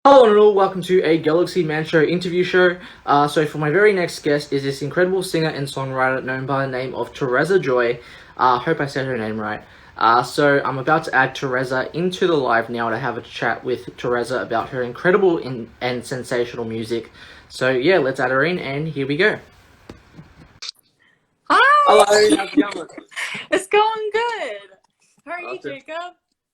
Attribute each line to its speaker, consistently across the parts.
Speaker 1: Hello and all, welcome to a Galaxy Man Show interview show. So for my very next guest is this incredible singer and songwriter known by the name of Tirzah Joy. Hope I said her name right. So I'm about to add Tirzah into the live now to have a chat with Tirzah about her incredible and sensational music. So yeah, let's add her in and here we go. Hello,
Speaker 2: Hi!
Speaker 1: how's it going?
Speaker 2: It's going good. How are you,
Speaker 1: Awesome.
Speaker 2: Jacob?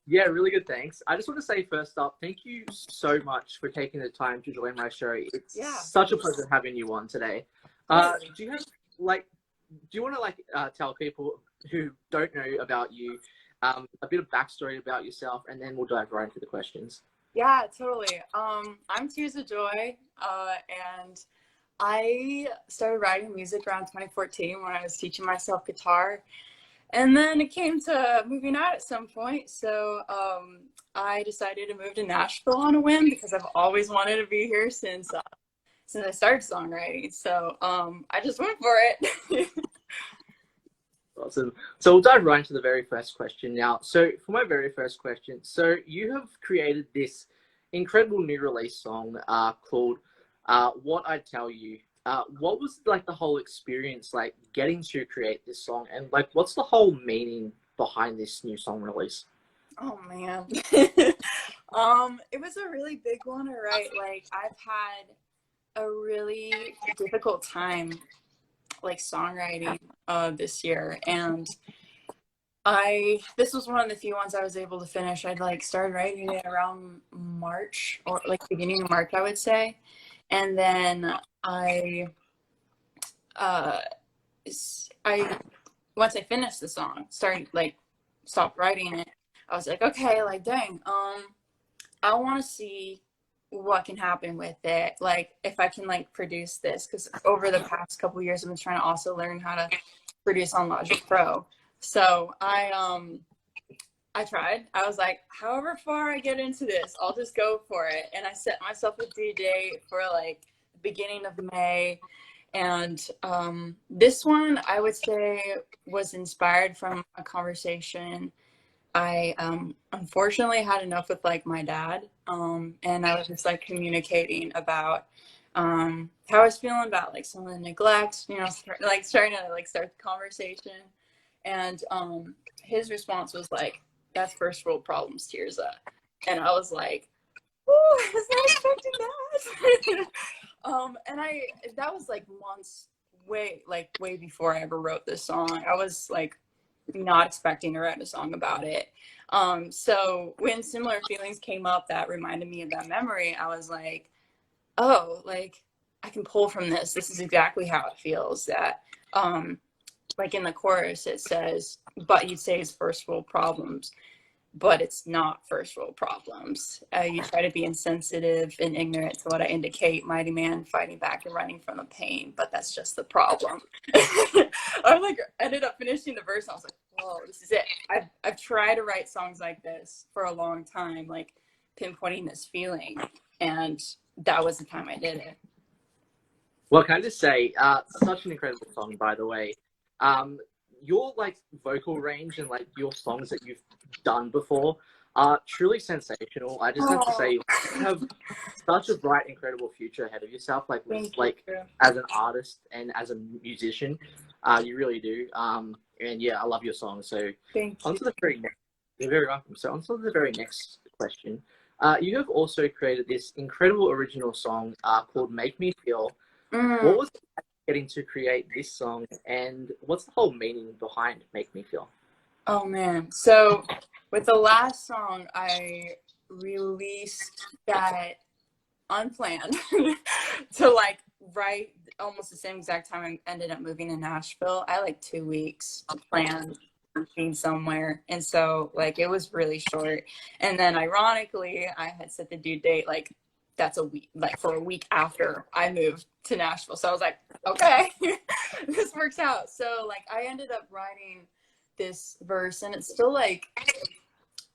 Speaker 1: Yeah, really good, thanks. I just want to say first up, thank you so much for taking the time to join my show. It's
Speaker 2: Yeah.
Speaker 1: such a pleasure having you on today.
Speaker 2: Totally.
Speaker 1: Do you have like, do you want to tell people who don't know about you a bit of backstory about yourself, and then we'll dive right into the questions.
Speaker 2: Yeah, totally. I'm Tirzah Joy, and I started writing music around 2014 when I was teaching myself guitar. And then it came to moving out at some point. So I decided to move to Nashville on a whim because I've always wanted to be here since I started songwriting. So I just went for it.
Speaker 1: Awesome. So we'll dive right into the very first question now. So for my very first question, so you have created this incredible new release song called "What I Tell You." What was like the whole experience like getting to create this song, and like what's the whole meaning behind this new song release?
Speaker 2: Oh man. It was a really big one to write. Like I've had a really difficult time like songwriting this year, and I this was one of the few ones I was able to finish. I'd like started writing it around March, or like beginning of March I would say. And then uh I once I finished the song, started like stopped writing it, I was like, okay, like dang, I want to see what can happen with it. Like if I can like produce this, because over the past couple years, I've been trying to also learn how to produce on Logic Pro. So I tried. I was like, however far I get into this, I'll just go for it. And I set myself a due date for like the beginning of May. And this one, I would say, was inspired from a conversation I unfortunately had enough with like my dad, and I was just like communicating about how I was feeling about like some of the neglect, like starting to like start the conversation, and his response was like, "That's first world problems, Tirzah," and I was like, "Ooh, I was not expecting that." And I that was like months way before I ever wrote this song. I was like not expecting to write a song about it. So when similar feelings came up that reminded me of that memory, I was like, oh, like I can pull from this. This is exactly how it feels. That like in the chorus it says, but you'd say it's first world problems, but it's not first world problems. You try to be insensitive and ignorant to what I indicate, mighty man fighting back and running from the pain, but that's just the problem. I like ended up finishing the verse. I was like, whoa, this is it. I've tried to write songs like this for a long time, like pinpointing this feeling, and that was the time I did it.
Speaker 1: Well, can I just say, such an incredible song, by the way. Um, your like vocal range and like your songs that you've done before are truly sensational. I just have to say,
Speaker 2: Oh,
Speaker 1: you have such a bright, incredible future ahead of yourself.
Speaker 2: thank you.
Speaker 1: Like as an artist and as a musician, you really do. And yeah, I love your song. So
Speaker 2: Thank
Speaker 1: on
Speaker 2: you.
Speaker 1: to the very next. You're very welcome. So on to the very next question. You have also created this incredible original song called "Make Me Feel." What
Speaker 2: Mm.
Speaker 1: was it like getting to create this song, and what's the whole meaning behind "Make Me Feel"?
Speaker 2: Oh man. So with the last song, I released that unplanned to like write almost the same exact time I ended up moving to Nashville. I had like 2 weeks to plan being somewhere. And so like it was really short. And then ironically, I had set the due date like that's a week, like for a week after I moved to Nashville. So I was like, okay, this works out. So like I ended up writing this verse, and it's still like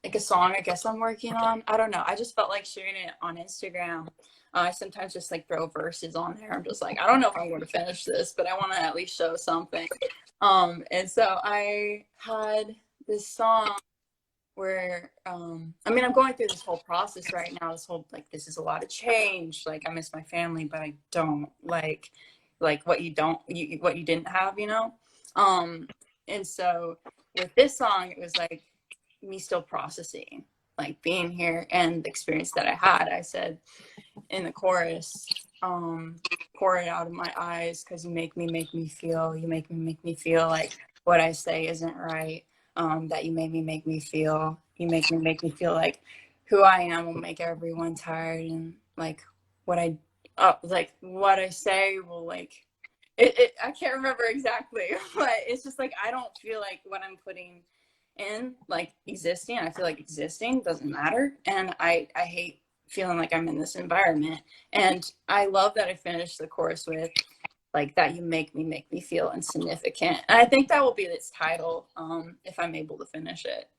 Speaker 2: a song I guess I'm working on. I don't know. I just felt like sharing it on Instagram. I sometimes just like throw verses on there. I'm just like, I don't know if I'm going to finish this, but I want to at least show something. And so I had this song where I mean, I'm going through this whole process right now, this whole like this is a lot of change. Like I miss my family, but I don't like what you don't what you didn't have, you know? And so with this song, it was like me still processing, like being here and the experience that I had. I said in the chorus, pour it out of my eyes because you make me feel, you make me feel like what I say isn't right. That you make me feel, you make me feel like who I am will make everyone tired, and like what I like what I say will like I can't remember exactly, but it's just like I don't feel like what I'm putting in like existing. I feel like existing doesn't matter, and I hate feeling like I'm in this environment. And I love that I finished the chorus with like that you make me feel insignificant. And I think that will be its title, if I'm able to finish it.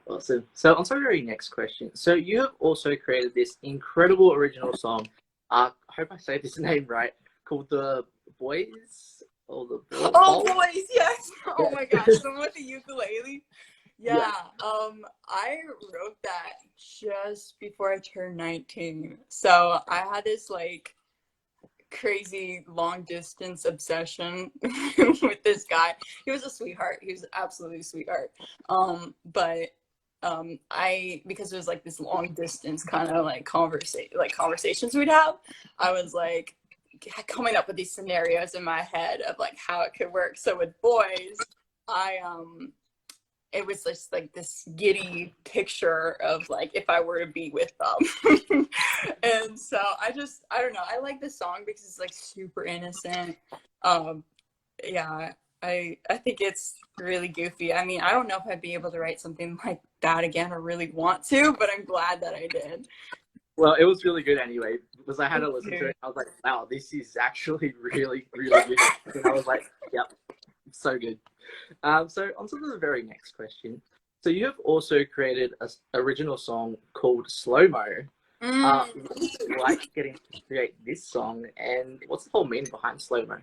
Speaker 1: Awesome. So on to our very next question. So you have also created this incredible original song. I hope I say this name right. Called "The Boys" or "The
Speaker 2: Oh,
Speaker 1: Ball."
Speaker 2: boys, yes. Oh my gosh, the one with the ukulele.
Speaker 1: Yeah.
Speaker 2: Yeah, I wrote that just before I turned 19. So I had this like crazy long distance obsession with this guy. He was a sweetheart. He was absolutely a sweetheart. But I, because it was like this long distance kind of like conversations we'd have, I was like coming up with these scenarios in my head of like how it could work. So with boys, I it was just like this giddy picture of like if I were to be with them. And so I don't know, I like this song because it's like super innocent. um yeah, I think it's really goofy. I mean, I don't know if I'd be able to write something like that again or really want to, but I'm glad that I did.
Speaker 1: Well, it was really good anyway because I had to
Speaker 2: Thank
Speaker 1: listen to
Speaker 2: you.
Speaker 1: it. I was like, "Wow, this is actually really, really good." And I was like, "Yep, so good." So on to the very next question. So you have also created an original song called "Slow Mo." What was it like getting to create this song, and what's the whole meaning behind "Slow Mo"?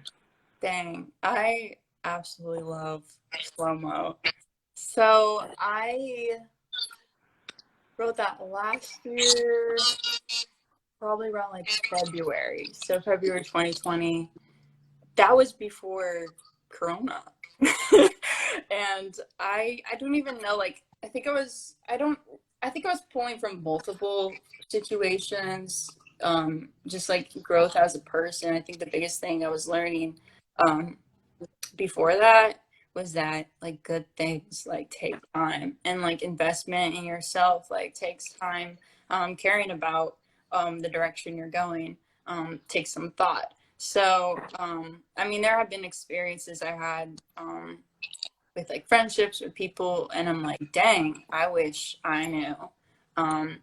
Speaker 2: Dang, I absolutely love slow mo. So I wrote that last year, probably around like February. So February 2020. That was before Corona. And I don't even know, like I think I was pulling from multiple situations, just like growth as a person. I think the biggest thing I was learning um before that was that like good things like take time, and like investment in yourself like takes time. Caring about the direction you're going takes some thought. So I mean, there have been experiences I had with like friendships with people, and I'm like, dang, I wish I knew um,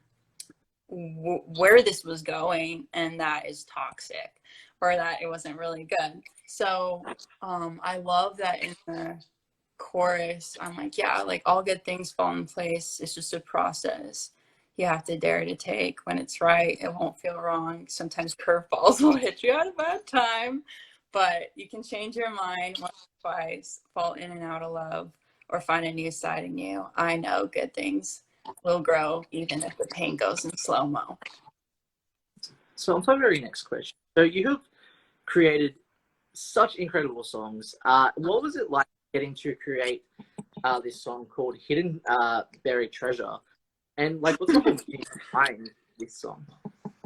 Speaker 2: where this was going, and that is toxic, or that it wasn't really good. So I love that in the chorus, I'm like, yeah, like all good things fall in place. It's just a process. You have to dare to take when it's right. It won't feel wrong. Sometimes curveballs will hit you at a bad time, but you can change your mind once or twice, fall in and out of love, or find a new side in you. I know good things will grow even if the pain goes in slow mo.
Speaker 1: So on to our very next question. So you have created such incredible songs. What was it like getting to create this song called "Hidden Buried Treasure"? And like, what's the whole meaning behind this song?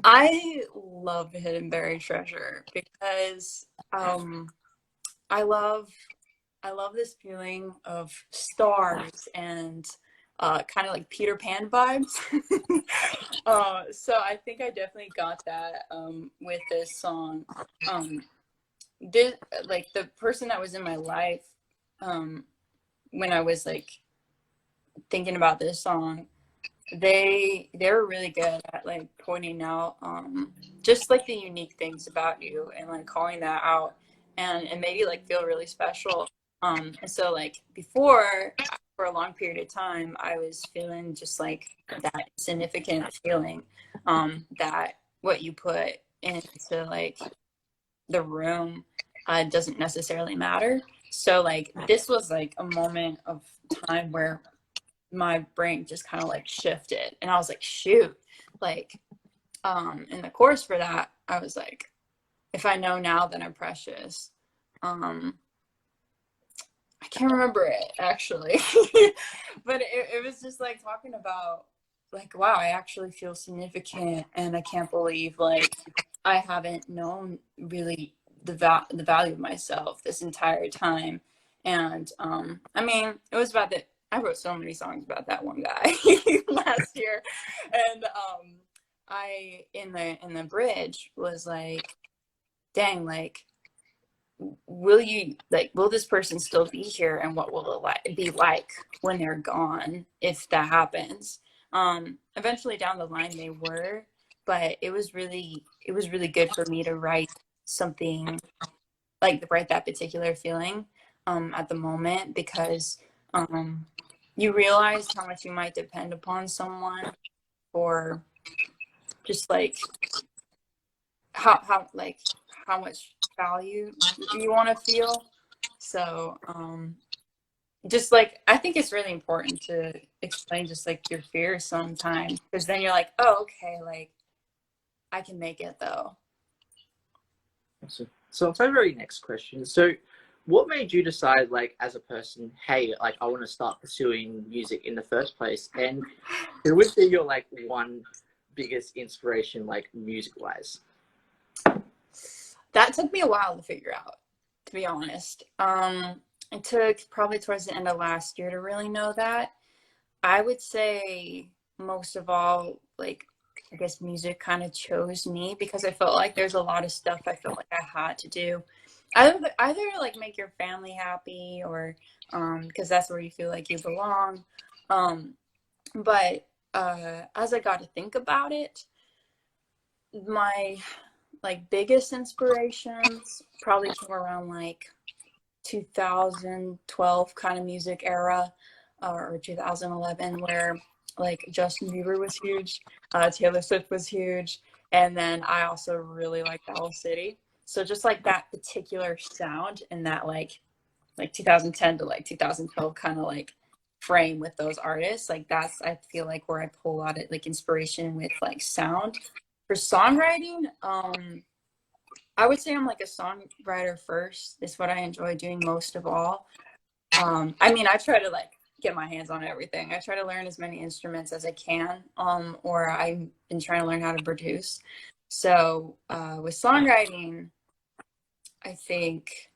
Speaker 2: I love Hidden Buried Treasure because I love I love this feeling of stars and kind of like Peter Pan vibes. So I think I definitely got that with this song. Um, did like the person that was in my life um, when I was like thinking about this song, they were really good at like pointing out just like the unique things about you, and like calling that out, and maybe like feel really special. And so like before, for a long period of time, I was feeling just like that significant feeling, that what you put into like the room doesn't necessarily matter. So like this was like a moment of time where my brain just kind of like shifted, and I was like, shoot, like in the chorus for that, I was like, if I know now, then I'm precious. I can't remember it actually, but it was just like talking about like, wow, I actually feel significant, and I can't believe like I haven't known really the value of myself this entire time. And I mean, it was about that. I wrote so many songs about that one guy last year, and I in the bridge was like, dang, like will this person still be here, and what will it be like when they're gone if that happens. Eventually down the line they were, but it was really good for me to write something, like write that particular feeling at the moment, because you realize how much you might depend upon someone for just like how like how much value you want to feel. So just like I think it's really important to explain just like your fears sometimes, because then you're like, oh, okay, like I can make it though.
Speaker 1: So for my very next question, so what made you decide, like, as a person, hey, like, I want to start pursuing music in the first place? And who would be your, like, one biggest inspiration, like, music-wise?
Speaker 2: That took me a while to figure out, to be honest. It took probably towards the end of last year to really know that. I would say most of all, like, I guess music kind of chose me, because I felt like there's a lot of stuff I felt like I had to do. Either like make your family happy, or because that's where you feel like you belong. Um, but as I got to think about it, my like biggest inspirations probably came around like 2012 kind of music era, or 2011, where like Justin Bieber was huge, Taylor Swift was huge, and then I also really liked Owl City. So just like that particular sound, and that like 2010 to like 2012 kind of like frame with those artists, like that's I feel like where I pull out it like inspiration with like sound. For songwriting, I would say I'm like a songwriter first. It's what I enjoy doing most of all. I mean, I try to like get my hands on everything. I try to learn as many instruments as I can, or I've been trying to learn how to produce. So with songwriting, I think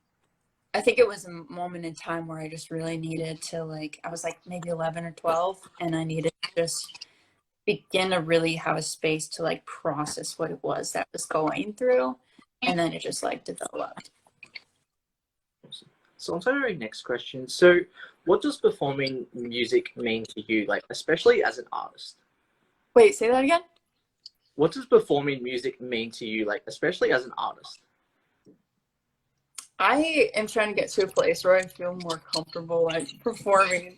Speaker 2: I think it was a moment in time where I just really needed to like I was like maybe 11 or 12, and I needed to just begin to really have a space to like process what it was that was going through, and then it just like developed.
Speaker 1: So on to our next question. So what does performing music mean to you, like, especially as an artist?
Speaker 2: Wait, say that again.
Speaker 1: What does performing music mean to you, like, especially as an artist?
Speaker 2: I am trying to get to a place where I feel more comfortable like performing.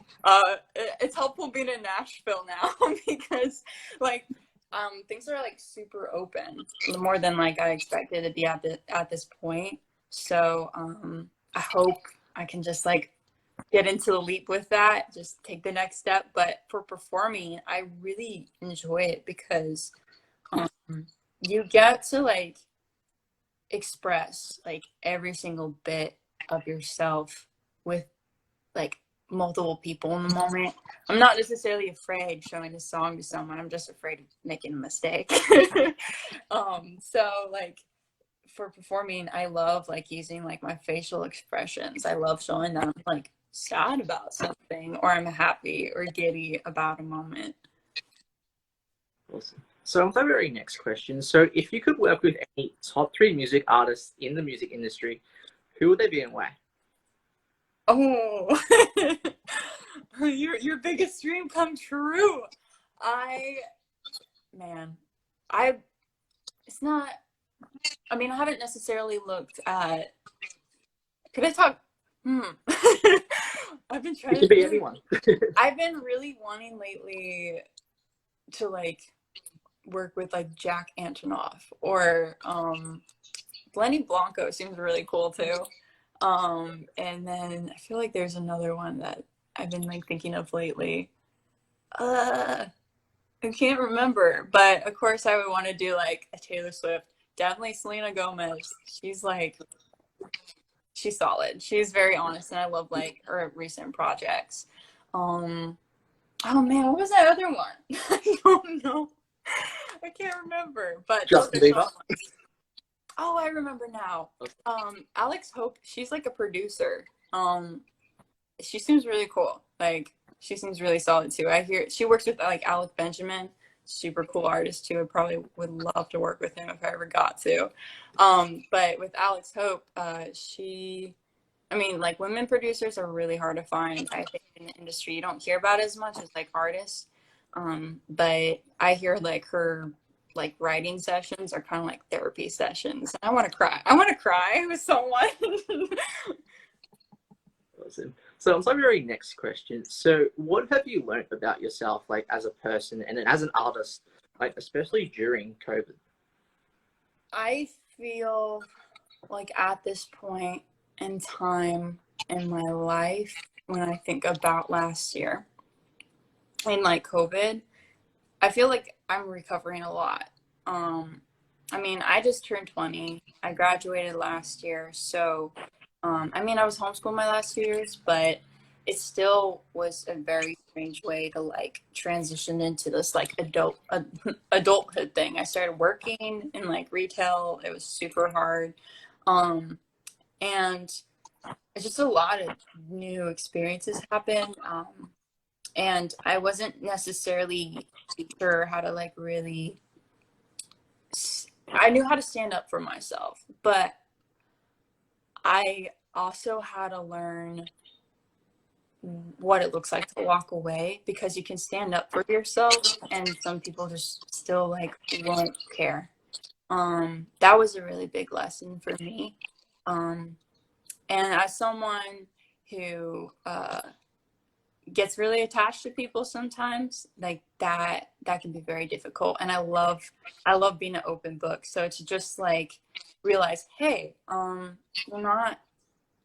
Speaker 2: It's helpful being in Nashville now because like things are like super open, more than like I expected to be at this point. So I hope I can just like get into the leap with that, just take the next step. But for performing, I really enjoy it because you get to like express like every single bit of yourself with like multiple people in the moment. I'm not necessarily afraid showing a song to someone. I'm just afraid of making a mistake. So like for performing, I love like using like my facial expressions. I love showing that I'm like sad about something, or I'm happy or giddy about a moment.
Speaker 1: Awesome. So on to our very next question. So if you could work with any top three music artists in the music industry, who would they be and why?
Speaker 2: Oh, your biggest dream come true. I man, I it's not. I mean, I haven't necessarily looked at. Could I talk? Hmm. I've been
Speaker 1: It
Speaker 2: trying to
Speaker 1: could be
Speaker 2: think.
Speaker 1: anyone.
Speaker 2: I've been really wanting lately to like work with like Jack Antonoff, or Lenny Blanco seems really cool too. And then I feel like there's another one that I've been like thinking of lately. Uh, I can't remember, but of course I would want to do like a Taylor Swift. Definitely Selena Gomez. She's solid. She's very honest, and I love like her recent projects. Um, oh man, what was that other one? I don't know. I can't remember, but those
Speaker 1: Justin
Speaker 2: are some
Speaker 1: Bieber.
Speaker 2: ones. Oh, I remember now. Alex Hope, she's like a producer. She seems really cool. Like she seems really solid too. I hear she works with like Alec Benjamin, super cool artist too. I probably would love to work with him if I ever got to. But with Alex Hope, I mean, like women producers are really hard to find. I think in the industry, you don't hear about as much as like artists. But I hear like her like writing sessions are kind of like therapy sessions. I want to cry. I want to cry with someone.
Speaker 1: Awesome. So on to my very next question. So what have you learned about yourself, like as a person and then as an artist, like especially during COVID?
Speaker 2: I feel like at this point in time in my life, when I think about last year and like COVID, I feel like I'm recovering a lot. I mean, I just turned 20. I graduated last year, so I mean, I was homeschooled my last 2 years, but it still was a very strange way to like transition into this like adulthood thing. I started working in like retail. It was super hard. Um, and it's just a lot of new experiences happened. And I wasn't necessarily sure how to like really. I knew how to stand up for myself, but I also had to learn what it looks like to walk away because you can stand up for yourself, and some people just still like won't care. That was a really big lesson for me. Um, and as someone who gets really attached to people sometimes, like that can be very difficult. And I love being an open book. So to just like realize, hey, you're not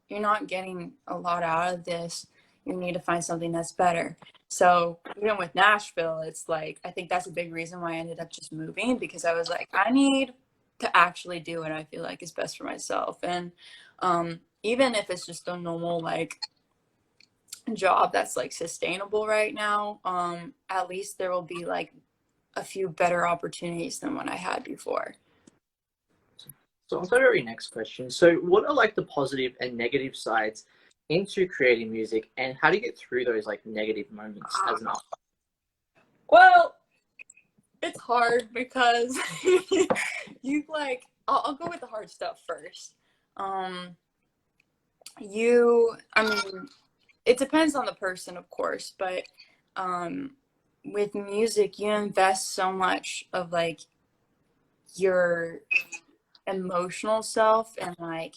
Speaker 2: you're not getting a lot out of this. You need to find something that's better. So even with Nashville, it's like I think that's a big reason why I ended up just moving, because I was like, I need to actually do what I feel like is best for myself. And even if it's just a normal like job that's like sustainable right now, at least there will be like a few better opportunities than what I had before.
Speaker 1: So on to my very next question. So what are like the positive and negative sides into creating music, and how do you get through those like negative moments as an artist?
Speaker 2: Well, it's hard because you like I'll go with the hard stuff first. Um, I mean, it depends on the person, of course, but um, with music, you invest so much of like your emotional self, and like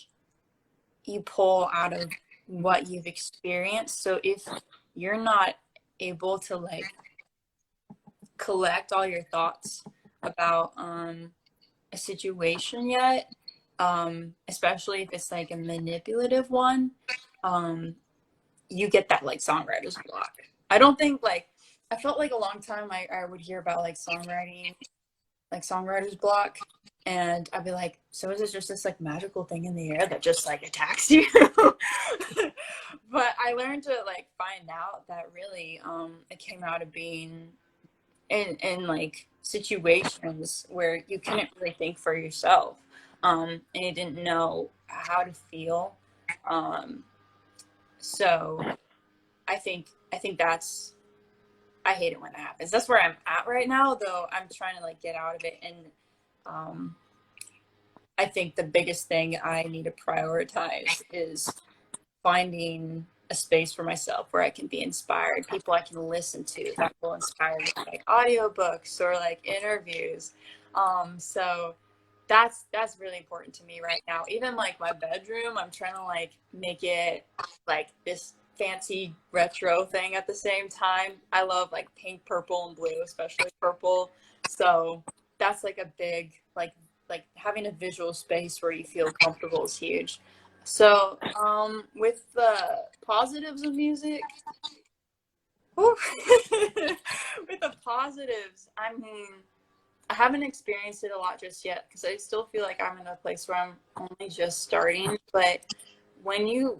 Speaker 2: you pull out of what you've experienced. So if you're not able to like collect all your thoughts about a situation yet, especially if it's like a manipulative one, um, you get that like songwriter's block. I don't think like I felt like a long time I would hear about like songwriting, like songwriter's block, and I'd be like, so is it just this like magical thing in the air that just like attacks you? But I learned to like find out that really it came out of being in like situations where you couldn't really think for yourself, and you didn't know how to feel. um so I think that's I hate it when that happens. That's where I'm at right now, though I'm trying to like get out of it. And um I think the biggest thing I need to prioritize is finding a space for myself where I can be inspired, people I can listen to that will inspire me, like audiobooks or like interviews. So that's really important to me right now. Even like my bedroom, I'm trying to like make it like this fancy retro thing at the same time. I love like pink, purple, and blue, especially purple. So that's like a big like having a visual space where you feel comfortable is huge. So with the positives of music, Ooh. With the positives, I mean, I haven't experienced it a lot just yet because I still feel like I'm in a place where I'm only just starting. But when you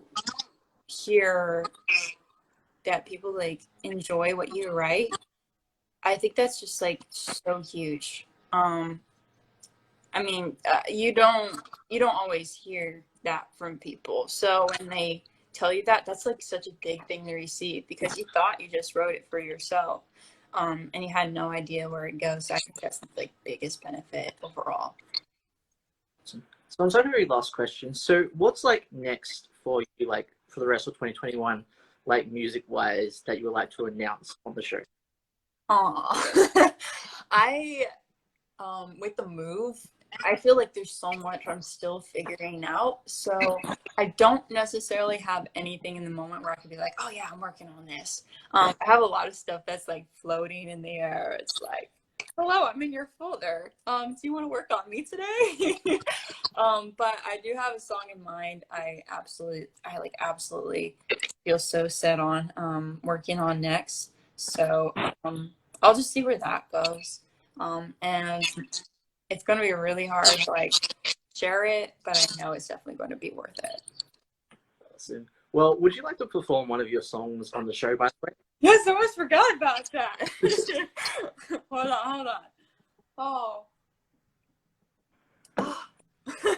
Speaker 2: hear that people like enjoy what you write, I think that's just like so huge. I mean, you don't always hear that from people. So when they tell you that, that's like such a big thing to receive because you thought you just wrote it for yourself, and you had no idea where it goes. So I think that's the like biggest benefit overall.
Speaker 1: So I'm sorry, very last question. So what's like next for you, like for the rest of 2021, like music wise, that you would like to announce on the show?
Speaker 2: Aw. I with the move, I feel like there's so much I'm still figuring out. So I don't necessarily have anything in the moment where I could be like, oh yeah, I'm working on this. I have a lot of stuff that's like floating in the air. It's like, hello, I'm in your folder. Do you want to work on me today? But I do have a song in mind. I absolutely feel so set on working on next. So I'll just see where that goes. And it's going to be really hard to like share it, but I know it's definitely going to be worth it.
Speaker 1: Awesome. Well, would you like to perform one of your songs on the show, by the way?
Speaker 2: Yes, I almost forgot about that. Hold on. Oh.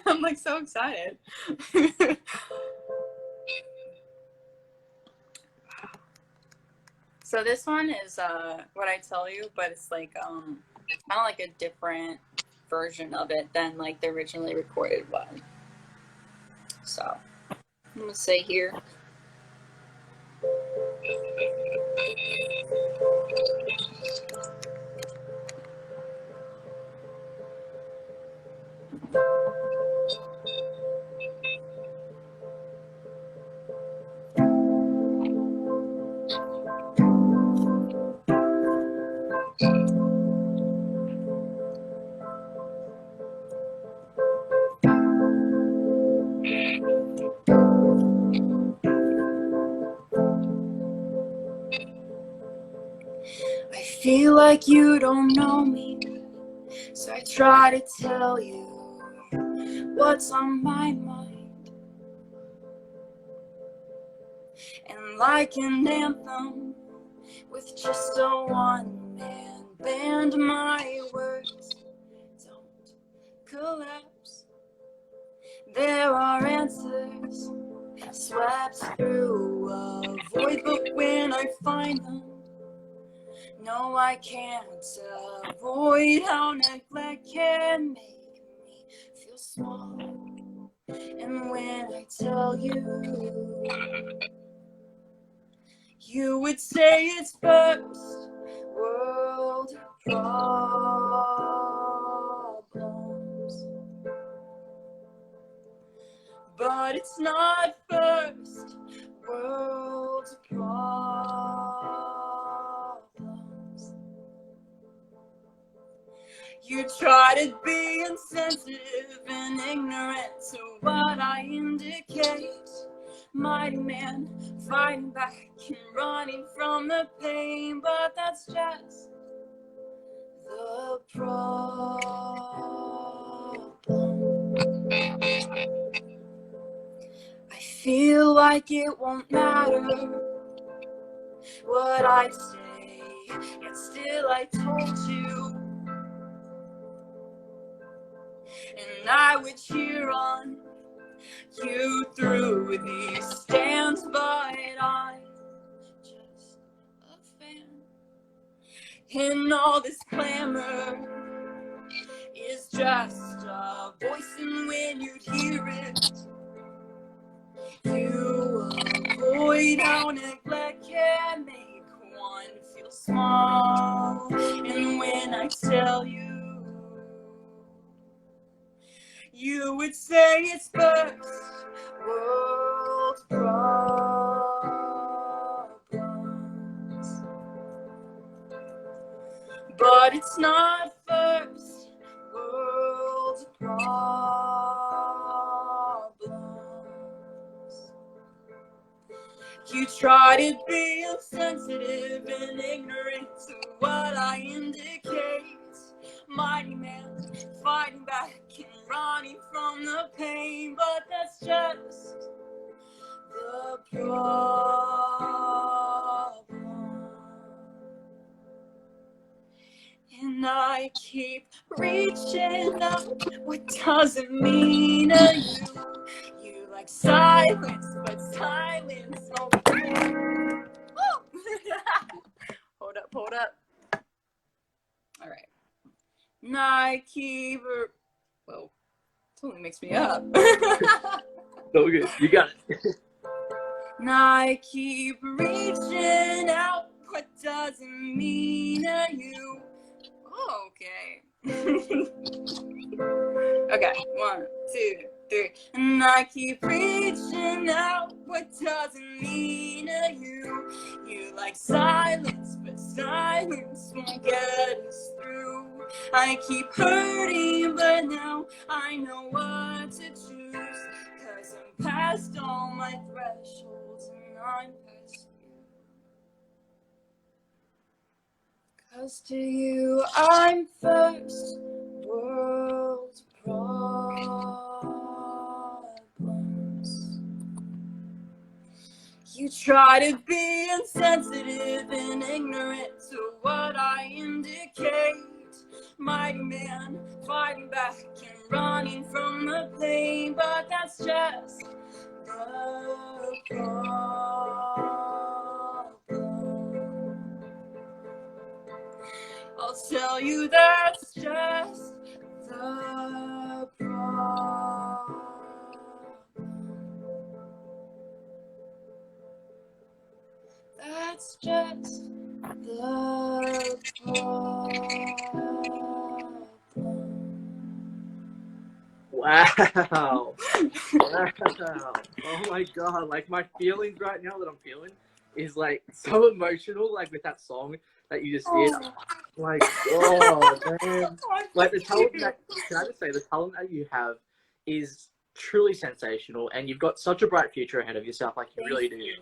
Speaker 2: I'm like so excited. So this one is What I Tell You, but it's like kind of like a different version of it than like the originally recorded one. So I'm gonna say here. I feel like you don't know me, so I try to tell you what's on my mind. And like an anthem with just a one-man band, my words don't collapse. There are answers swept through a void, but when I find them, no, I can't avoid how neglect can make me feel small. And when I tell you, you would say it's first world problems. But it's not first world problems. You try to be insensitive and ignorant to what I indicate. Mighty man, fighting back and running from the pain, but that's just the problem. I feel like it won't matter what I say, yet still I told you. And I would cheer on you through these stands, but I'm just a fan. And all this clamor is just a voice, and when you hear it, you avoid how neglect can make one feel small. And when I tell you, you would say it's first world problems. But it's not first world problems. You try to be insensitive and ignorant to what I indicate. Mighty man, fighting back and running from the pain, but that's just the problem. And I keep reaching out, what doesn't mean to you. You like silence, but silence. Oh. Hold up. All right. And I keep. Whoa, totally mixed me up.
Speaker 1: So good. You got it.
Speaker 2: And I keep reaching out, what doesn't mean to you. Oh, okay. Okay, 1, 2, 3. And I keep reaching out, what doesn't mean to you. You like silence, but silence won't get us through. I keep hurting, but now I know what to choose. 'Cause I'm past all my thresholds and I'm past you. 'Cause to you I'm first world problems. You try to be insensitive and ignorant to what I indicate. Mighty man, fighting back and running from the pain, but that's just the problem. I'll tell you that's just the problem. That's just the problem.
Speaker 1: Wow. Wow. Oh my god. Like, my feelings right now that I'm feeling is like so emotional, like with that song that you just did. Like, oh man. Like, the talent that, can I just say, the talent that you have is truly sensational, and you've got such a bright future ahead of yourself, like you really do.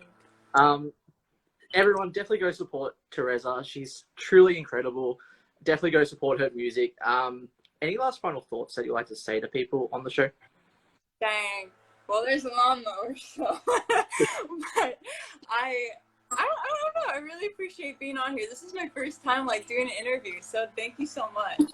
Speaker 1: Everyone definitely go support Tirzah. She's truly incredible. Definitely go support her music. Any last final thoughts that you'd like to say to people on the show?
Speaker 2: Dang. Well, there's a lawnmower, so. But I don't know. I really appreciate being on here. This is my first time like doing an interview, so thank you so much.